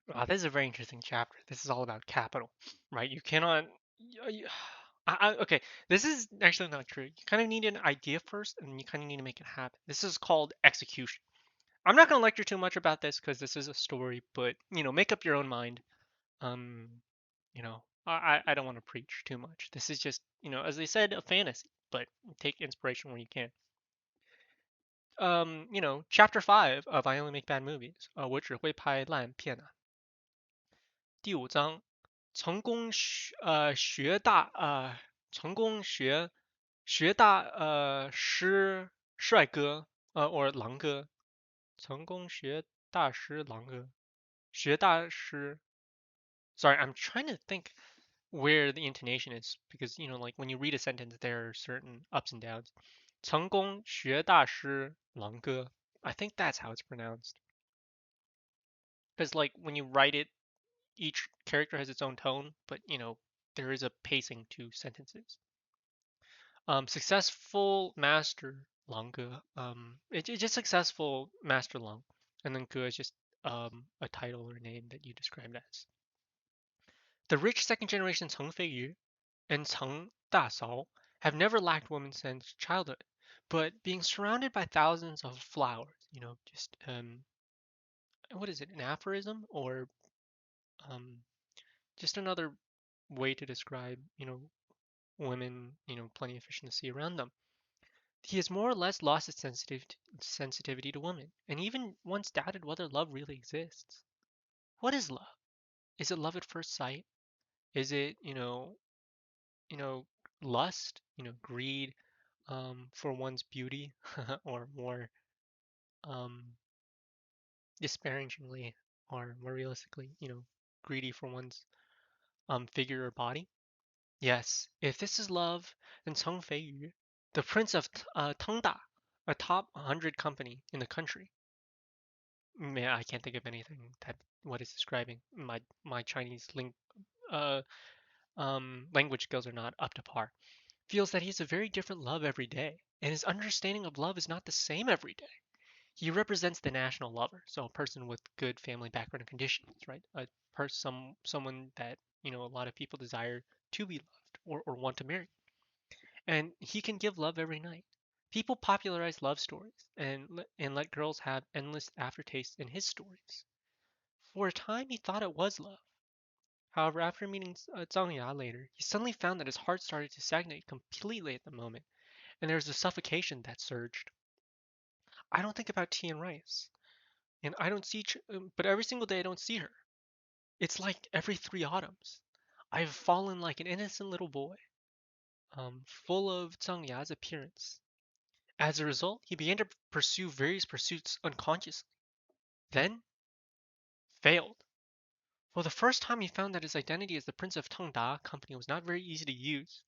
This is a very interesting chapter. This is all about capital, right? You cannot. Okay, this is actually not true. You kind of need an idea first, and you kind of need to make it happen. This is called execution. I'm not going to lecture too much about this because this is a story, but make up your own mind. Um, I don't want to preach too much. This is just, as they said, a fantasy, but take inspiration where you can. Chapter 5 of I Only Make Bad Movies. 我只会拍烂片啊。第5章成功学大师帅哥or 狼哥成功学大师狼哥学大师 Sorry, I'm trying to think where the intonation is because like when you read a sentence there are certain ups and downs. 成功学大师狼哥 I think that's how it's pronounced because like when you write it each character has its own tone, but there is a pacing to sentences. Successful master Langge. It's just successful master Lang, and then Ge is just a title or name that you described as. The rich second generation Ceng Feiyu and Ceng Dasao have never lacked women since childhood, but being surrounded by thousands of flowers, just what is it, an aphorism or um, just another way to describe, women, plenty of fish in the sea around them. He has more or less lost his sensitivity to women, and even once doubted whether love really exists. What is love? Is it love at first sight? Is it, you know, lust, greed, for one's beauty, or more um, disparagingly, or more realistically, greedy for one's figure or body? Yes, if this is love, then Ceng Feiyu, the prince of Tengda, a top 100 company in the country. Man, I can't think of anything that what is describing. My Chinese uh, language skills are not up to par. Feels that he has a very different love every day, and his understanding of love is not the same every day. He represents the national lover, so a person with good family background and conditions, right? Someone that a lot of people desire to be loved or want to marry. And he can give love every night. People popularize love stories and let girls have endless aftertastes in his stories. For a time, he thought it was love. However, after meeting Zhang Ya later, he suddenly found that his heart started to stagnate completely at the moment, and there was a suffocation that surged. I don't think about tea and rice, and I don't see, but every single day I don't see her. It's like every 3 autumns. I've fallen like an innocent little boy, full of Zhang Ya's appearance. As a result, he began to pursue various pursuits unconsciously. Then, failed. For the first time, he found that his identity as the Prince of Tengda Company was not very easy to use,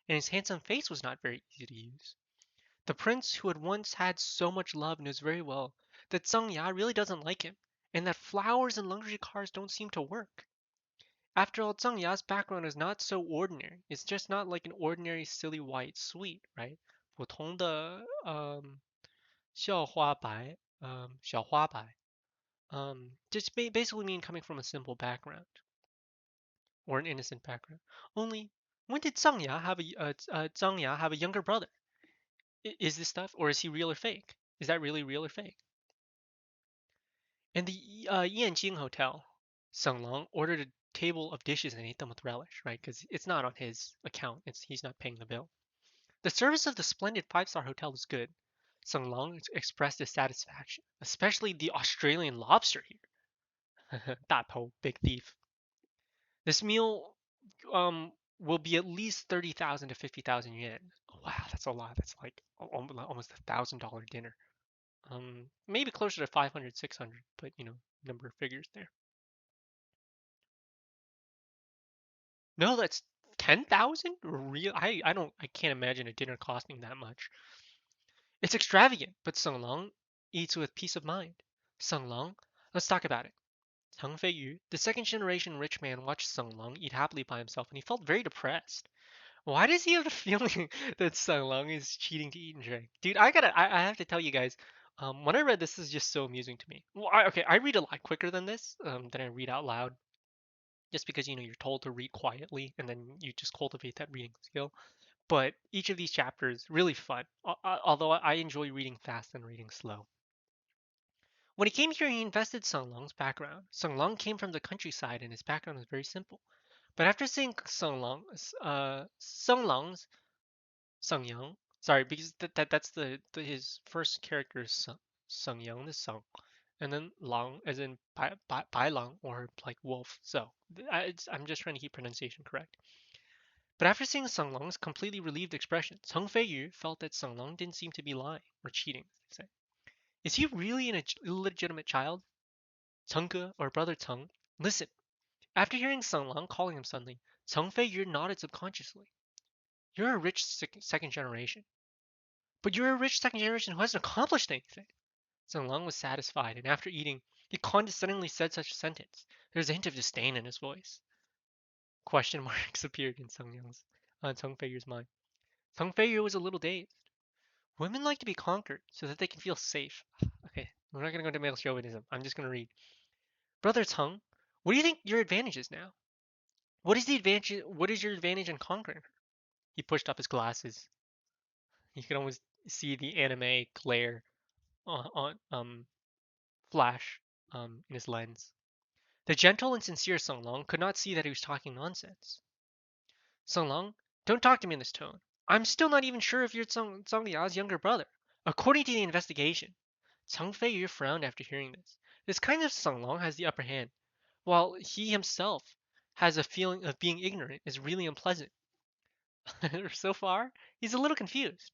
and his handsome face was not very easy to use. The prince who had once had so much love knows very well that Zhang Ya really doesn't like him, and that flowers and luxury cars don't seem to work. After all, Zhang Ya's background is not so ordinary. It's just not like an ordinary silly white sweet, right? 普通的校花白, 小花白, just basically mean coming from a simple background or an innocent background. Only, when did Zhang Ya have a younger brother? Is this stuff, or is he real or fake? Is that really real or fake? In the Yanqing Hotel, Seng Long ordered a table of dishes and ate them with relish, right? Because it's not on his account. He's not paying the bill. The service of the splendid five-star hotel was good. Seng Long expressed his satisfaction, especially the Australian lobster here. 大头, big thief. This meal will be at least 30,000 to 50,000 yuan. Oh, wow, that's a lot. That's like almost $1,000 dinner. Maybe closer to 500, 600, but number of figures there. No, that's 10,000? Real? I can't imagine a dinner costing that much. It's extravagant, but Seng Long eats with peace of mind. Seng Long, let's talk about it. Tang Feiyu, the second generation rich man, watched Seng Long eat happily by himself, and he felt very depressed. Why does he have the feeling that Sung Long is cheating to eat and drink? Dude, I have to tell you guys, When I read this is just so amusing to me. Well, okay, I read a lot quicker than this, than I read out loud, just because you're told to read quietly, and then you just cultivate that reading skill. But each of these chapters really fun. Although I enjoy reading fast and reading slow. When he came here, he invested Sung Long's background. Sung Long came from the countryside, and his background was very simple. But after seeing Sung Long's Sung Yang, sorry, because that's his first character is Sung Yang, the Sung, and then Long as in Bai Long or like wolf. So I'm just trying to keep pronunciation correct. But after seeing Sung Long's completely relieved expression, Sung Feiyu felt that Sung Long didn't seem to be lying or cheating. Say, is he really an illegitimate child? Tengke or brother Teng? Listen. After hearing Sung Long calling him suddenly, Teng Feiyu nodded subconsciously. You're a rich second generation. But you're a rich second generation who hasn't accomplished anything. Sung Long was satisfied, and after eating, he condescendingly said such a sentence. There was a hint of disdain in his voice. Question marks appeared in Sung Yang's, Teng Feiyu's mind. Teng Feiyu was a little dazed. Women like to be conquered so that they can feel safe. Okay, we're not going to go into male chauvinism. I'm just going to read. Brother Teng, what do you think your advantage is now? What is the advantage? What is your advantage in conquering her? He pushed up his glasses. You could almost see the anime glare on flash in his lens. The gentle and sincere Sung Long could not see that he was talking nonsense. Sung Long, don't talk to me in this tone. I'm still not even sure if you're Zhang Ya's younger brother. According to the investigation, Cao Feiyu frowned after hearing this. This kind of Sung Long has the upper hand, while he himself has a feeling of being ignorant is really unpleasant. So far, he's a little confused.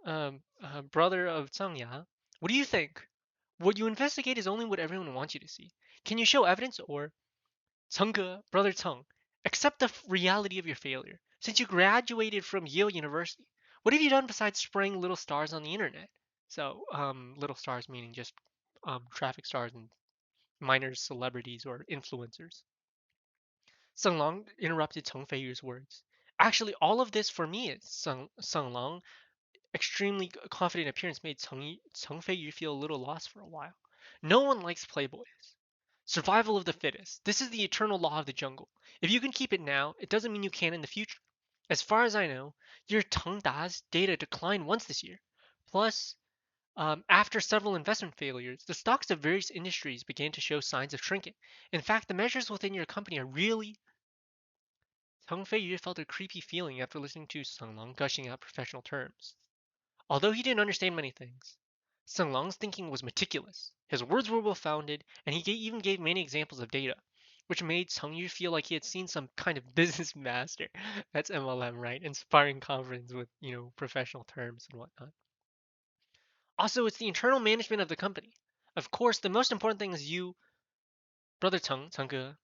Brother of Zhang Ya, what do you think? What you investigate is only what everyone wants you to see. Can you show evidence or Chengge, brother Cheng, accept the reality of your failure. Since you graduated from Yale University, what have you done besides spraying little stars on the internet? So, little stars meaning just traffic stars and minor celebrities or influencers. Sung Long interrupted Cheng Feiyu's words. Actually, all of this for me is Sung Long extremely confident appearance made Cheng Feiyu feel a little lost for a while. No one likes playboys. Survival of the fittest. This is the eternal law of the jungle. If you can keep it now, it doesn't mean you can in the future. As far as I know, your Teng Da's data declined once this year. Plus, after several investment failures, the stocks of various industries began to show signs of shrinking. In fact, the measures within your company are really. Teng Feiyu felt a creepy feeling after listening to Sung Long gushing out professional terms. Although he didn't understand many things, Sung Long's thinking was meticulous. His words were well founded, and he even gave many examples of data, which made Sung Yu feel like he had seen some kind of business master. That's MLM, right? Inspiring confidence with, professional terms and whatnot. Also, it's the internal management of the company. Of course, the most important thing is you, brother Tengke,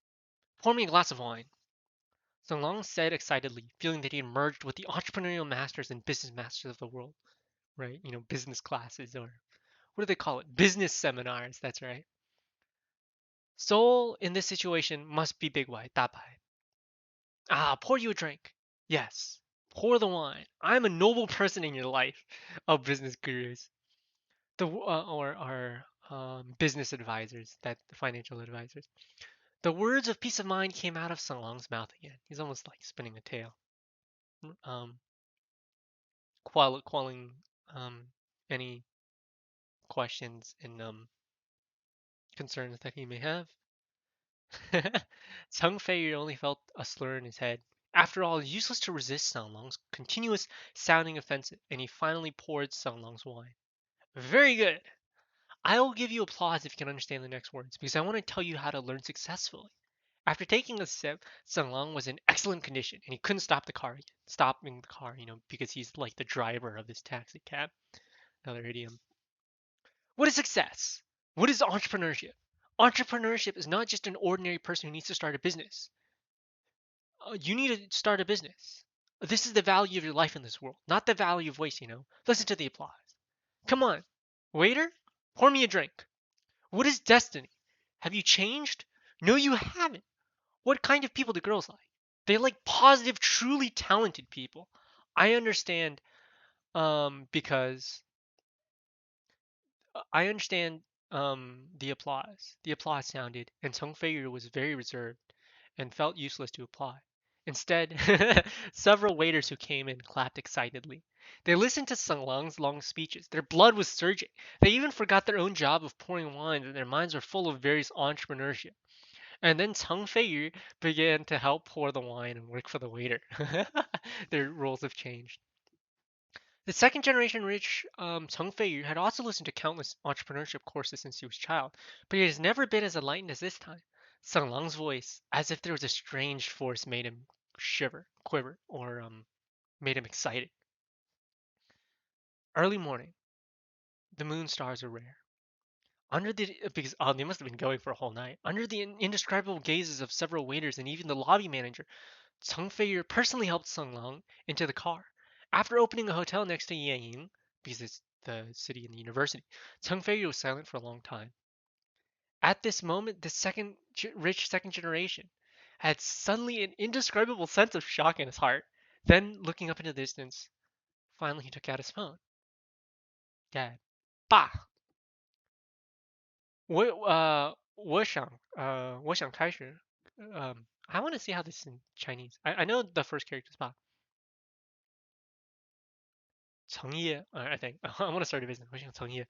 pour me a glass of wine. Sung Long said excitedly, feeling that he had merged with the entrepreneurial masters and business masters of the world, right? Business classes or what do they call it? Business seminars. That's right. Soul in this situation must be big white, dapai. Ah, pour you a drink. Yes, pour the wine. I'm a noble person in your life. Oh, business gurus, or our business advisors, that financial advisors. The words of peace of mind came out of Sung Long's mouth again. He's almost like spinning a tail, um, quelling any questions and concerns that he may have. Tseng Fei only felt a slur in his head. After all, it was useless to resist Sung Long's continuous sounding offensive, and he finally poured Sung Long's wine. Very good. I will give you applause if you can understand the next words, because I want to tell you how to learn successfully. After taking a sip, Sung Long was in excellent condition, and he couldn't stop the car. Stopping the car, because he's like the driver of this taxi cab. Another idiom. What is success? What is entrepreneurship? Entrepreneurship is not just an ordinary person who needs to start a business. You need to start a business. This is the value of your life in this world, not the value of waste. Listen to the applause. Come on, waiter, pour me a drink. What is destiny? Have you changed? No, you haven't. What kind of people do girls like? They like positive, truly talented people. I understand, because I understand the applause. The applause sounded, and Teng Feiyu was very reserved and felt useless to apply. Instead, several waiters who came in clapped excitedly. They listened to Sung Lang's long speeches. Their blood was surging. They even forgot their own job of pouring wine, and their minds were full of various entrepreneurship. And then Teng Feiyu began to help pour the wine and work for the waiter. Their roles have changed. The second generation rich Teng Feiyu had also listened to countless entrepreneurship courses since he was a child, but he has never been as enlightened as this time. Sung Lang's voice, as if there was a strange force, made him shiver, quiver, or made him excited. Early morning, the moon stars are rare. Under the because they must have been going for a whole night. Under the indescribable gazes of several waiters and even the lobby manager, Cheng Feiyu personally helped Sung Lang into the car. After opening a hotel next to Yanying, because it's the city and the university, Cheng Feiyu was silent for a long time. At this moment, the rich second generation had suddenly an indescribable sense of shock in his heart. Then, looking up into the distance, finally he took out his phone. Dad, 爸，我想开始. I want to see how this is in Chinese. I know the first character is 爸. 成业, I think. I want to start a business. 我想成业.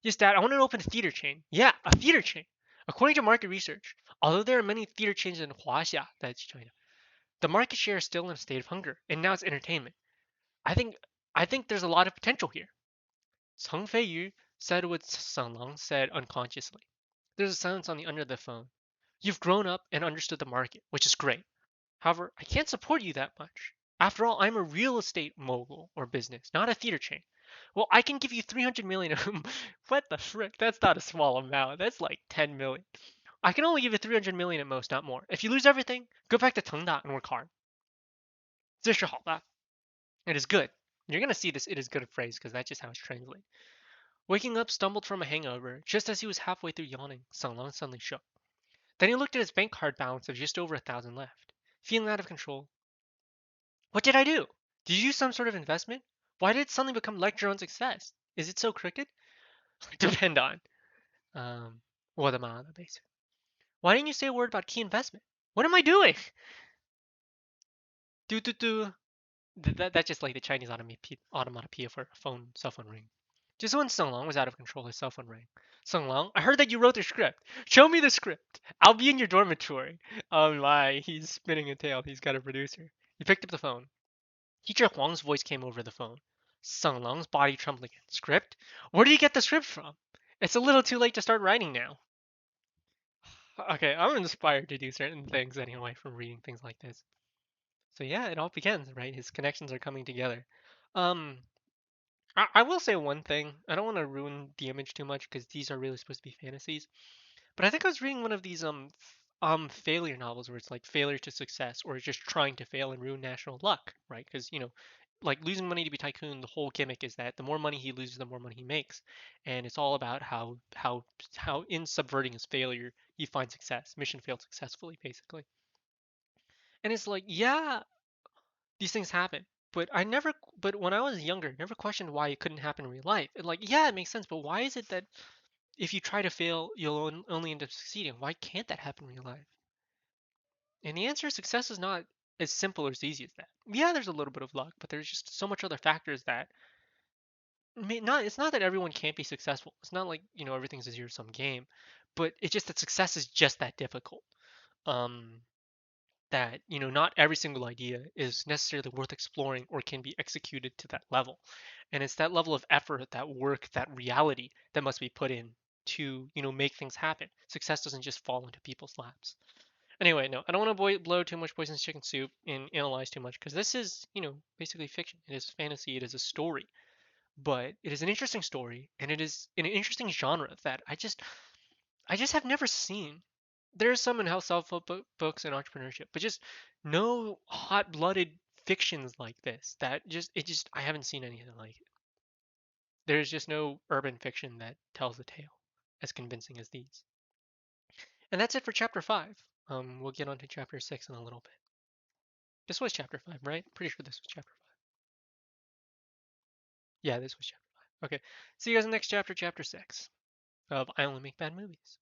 Yes, Dad, I want to open a theater chain. Yeah, a theater chain. According to market research, although there are many theater chains in Huaxia, that's China, the market share is still in a state of hunger, and now it's entertainment. I think I think there's a lot of potential here. Ceng Feiyu said what Sun Lang said unconsciously. There's a silence on the end of the phone. You've grown up and understood the market, which is great. However, I can't support you that much. After all, I'm a real estate mogul or business, not a theater chain. Well, I can give you 300 million. What the frick? That's not a small amount. That's like 10 million. I can only give you 300 million at most, not more. If you lose everything, go back to Tengda and work hard. 这是好的. It is good. You're gonna see this "it is good" phrase because that's just how it's translated. Waking up, stumbled from a hangover. Just as he was halfway through yawning, Sung Lang suddenly shook. Then he looked at his bank card balance of just over 1,000 left. Feeling out of control, what did I do? Did you do some sort of investment? Why did it suddenly become lecture on success? Is it so crooked? Depend on. Um, 我的妈的, basically. Why didn't you say a word about key investment? What am I doing? Do do do. That's just like the Chinese automatopoeia for a cell phone ring. Just when Sung Lang was out of control, his cell phone rang. Sung Lang, I heard that you wrote the script. Show me the script. I'll be in your dormitory. Oh my, he's spinning a tale. He's got a producer. He picked up the phone. Teacher Huang's voice came over the phone. Sung Lang's body trembled again. Script? Where did you get the script from? It's a little too late to start writing now. Okay, I'm inspired to do certain things anyway from reading things like this. So yeah, it all begins, right? His connections are coming together. Um, I will say one thing. I don't want to ruin the image too much because these are really supposed to be fantasies. But I think I was reading one of these failure novels where it's like failure to success or just trying to fail and ruin national luck, right? Because like losing money to be tycoon, the whole gimmick is that the more money he loses, the more money he makes, and it's all about how in subverting his failure he finds success. Mission failed successfully, basically. And it's like, yeah, these things happen. But when I was younger, never questioned why it couldn't happen in real life. And like, yeah, it makes sense, but why is it that if you try to fail, you'll only end up succeeding? Why can't that happen in real life? And the answer is success is not as simple or as easy as that. Yeah, there's a little bit of luck, but there's just so much other factors that it's not that everyone can't be successful. It's not like, everything's a zero sum game, but it's just that success is just that difficult. Um, that not every single idea is necessarily worth exploring or can be executed to that level, and it's that level of effort, that work, that reality that must be put in to make things happen. Success doesn't just fall into people's laps. Anyway, no, I don't want to blow too much poisonous chicken soup and analyze too much because this is basically fiction. It is fantasy. It is a story, but it is an interesting story, and it is in an interesting genre that I just have never seen. There's some in health self-help books and entrepreneurship, but just no hot-blooded fictions like this. I haven't seen anything like it. There's just no urban fiction that tells the tale as convincing as these. And that's it for chapter 5. We'll get on to chapter 6 in a little bit. This was chapter 5, right? Pretty sure this was chapter 5. Yeah, this was chapter 5. Okay. See you guys in the next chapter, chapter 6 of I Only Make Bad Movies.